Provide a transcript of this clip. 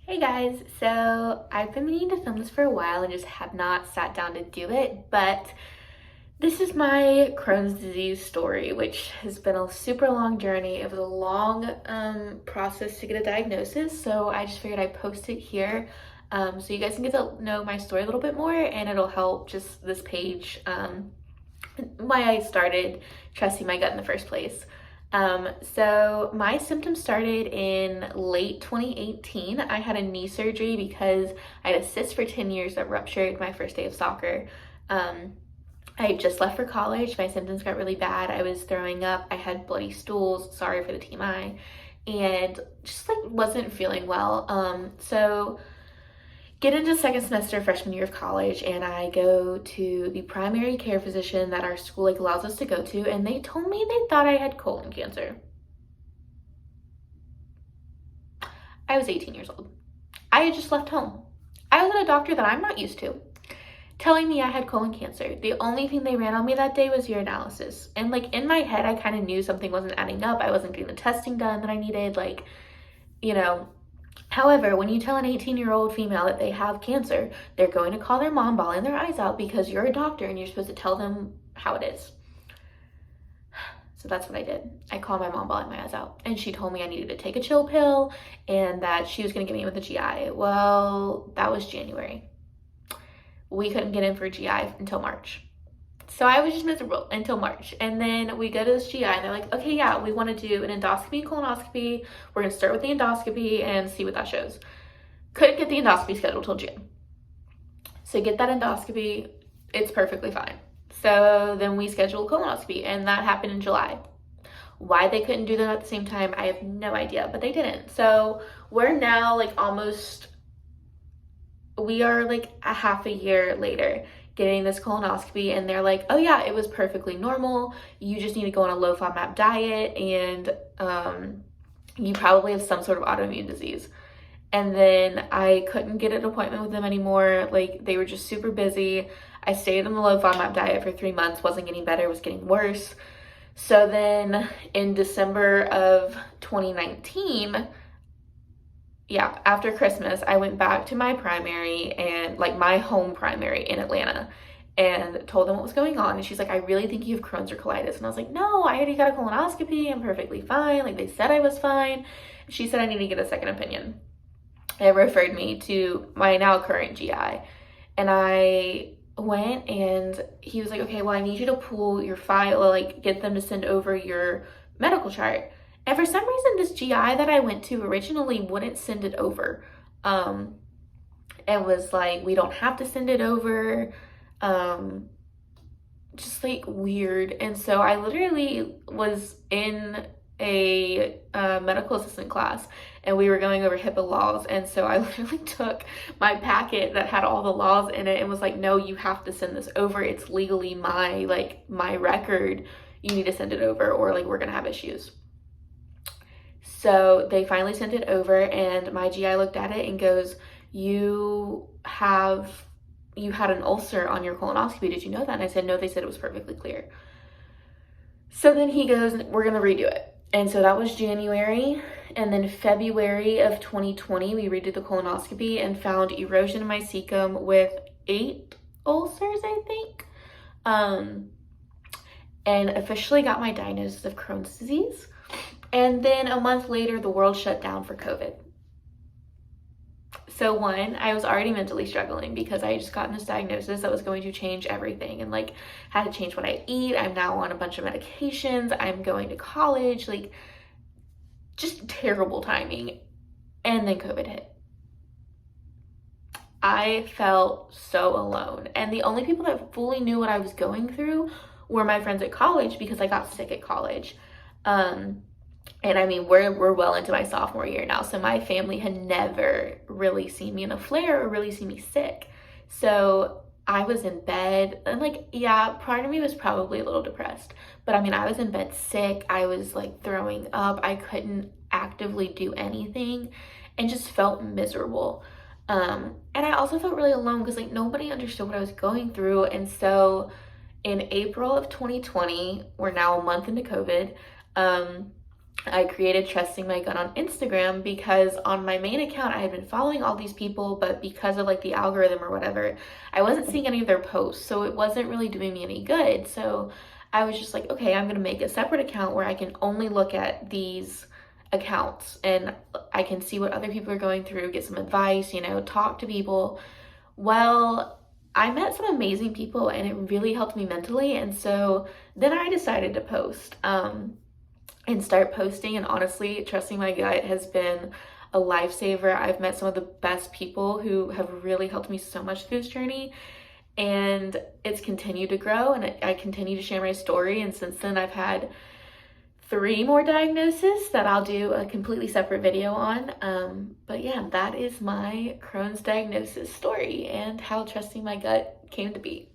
Hey guys, so I've been meaning to film this for a while and just have not sat down to do it, but this is my Crohn's disease story, which has been a super long journey. It was a long process to get a diagnosis, so I just figured I'd post it here so you guys can get to know my story a little bit more, and it'll help just this page why I started trusting my gut in the first place. So my symptoms started in late 2018. I had a knee surgery because I had a cyst for 10 years that ruptured my first day of soccer. I had just left for college. My symptoms got really bad. I was throwing up. I had bloody stools. Sorry for the TMI. And just like wasn't feeling well. So get into second semester freshman year of college, and I go to the primary care physician that our school allows us to go to, and they told me they thought I had colon cancer. I was 18 years old. I had just left home. I was at a doctor that I'm not used to telling me I had colon cancer. The only thing they ran on me that day was urinalysis. And like in my head, I kind of knew something wasn't adding up. I wasn't getting the testing done that I needed, you know, however, when you tell an 18-year-old female that they have cancer, they're going to call their mom bawling their eyes out because you're a doctor and you're supposed to tell them how it is. So that's what I did. I called my mom bawling my eyes out, and she told me I needed to take a chill pill and that she was going to get me with a GI. Well, that was January. We couldn't get in for a GI until March. So I was just miserable until March. And then we go to this GI and they're like, okay, yeah, we want to do an endoscopy and colonoscopy. We're going to start with the endoscopy and see what that shows. Couldn't get the endoscopy scheduled till June. So get that endoscopy, it's perfectly fine. So then we scheduled colonoscopy, and that happened in July. Why they couldn't do them at the same time, I have no idea, but they didn't. So we're now we are like a half a year later getting this colonoscopy, and they're like, oh yeah, it was perfectly normal. You just need to go on a low FODMAP diet, and you probably have some sort of autoimmune disease. And then I couldn't get an appointment with them anymore. Like, they were just super busy. I stayed on the low FODMAP diet for 3 months, wasn't getting better, was getting worse. So then in December of 2019, yeah, after Christmas, I went back to my primary, and like my home primary in Atlanta, and told them what was going on. And she's like, I really think you have Crohn's or colitis. And I was like, no, I already got a colonoscopy. I'm perfectly fine. Like, they said I was fine. She said I need to get a second opinion. It referred me to my now current GI. And I went, and he was like, okay, well, I need you to pull your file, like get them to send over your medical chart. And for some reason, this GI that I went to originally wouldn't send it over. And was like, we don't have to send it over. Just like weird. And so I literally was in a medical assistant class, and we were going over HIPAA laws. And so I literally took my packet that had all the laws in it and was like, no, you have to send this over. It's legally my record. You need to send it over, or like we're gonna have issues. So they finally sent it over, and my GI looked at it and goes, you had an ulcer on your colonoscopy. Did you know that? And I said, no, they said it was perfectly clear. So then he goes, we're going to redo it. And so that was January. And then February of 2020, we redid the colonoscopy and found erosion in my cecum with 8 ulcers, I think. And officially got my diagnosis of Crohn's disease. And then a month later, the world shut down for COVID. So one, I was already mentally struggling because I had just gotten this diagnosis that was going to change everything, and like had to change what I eat. I'm now on a bunch of medications. I'm going to college, like just terrible timing. And then COVID hit. I felt so alone. And the only people that fully knew what I was going through were my friends at college, because I got sick at college. And I mean, we're well into my sophomore year now, so my family had never really seen me in a flare or really seen me sick. So I was in bed, and like, yeah, part of me was probably a little depressed, but I mean, I was in bed sick. I was like throwing up. I couldn't actively do anything and just felt miserable. And I also felt really alone because like nobody understood what I was going through. And so in April of 2020, we're now a month into COVID, I created Trusting My Gut on Instagram because on my main account I had been following all these people, but because of like the algorithm or whatever, I wasn't seeing any of their posts, so it wasn't really doing me any good. So I was just like, okay, I'm gonna make a separate account where I can only look at these accounts and I can see what other people are going through, get some advice, you know, talk to people. Well, I met some amazing people and it really helped me mentally, and so then I decided to post. And start posting. And honestly, Trusting My Gut has been a lifesaver. I've met some of the best people who have really helped me so much through this journey, and it's continued to grow, and I continue to share my story. And since then, I've had 3 more diagnoses that I'll do a completely separate video on. But yeah, that is my Crohn's diagnosis story and how Trusting My Gut came to be.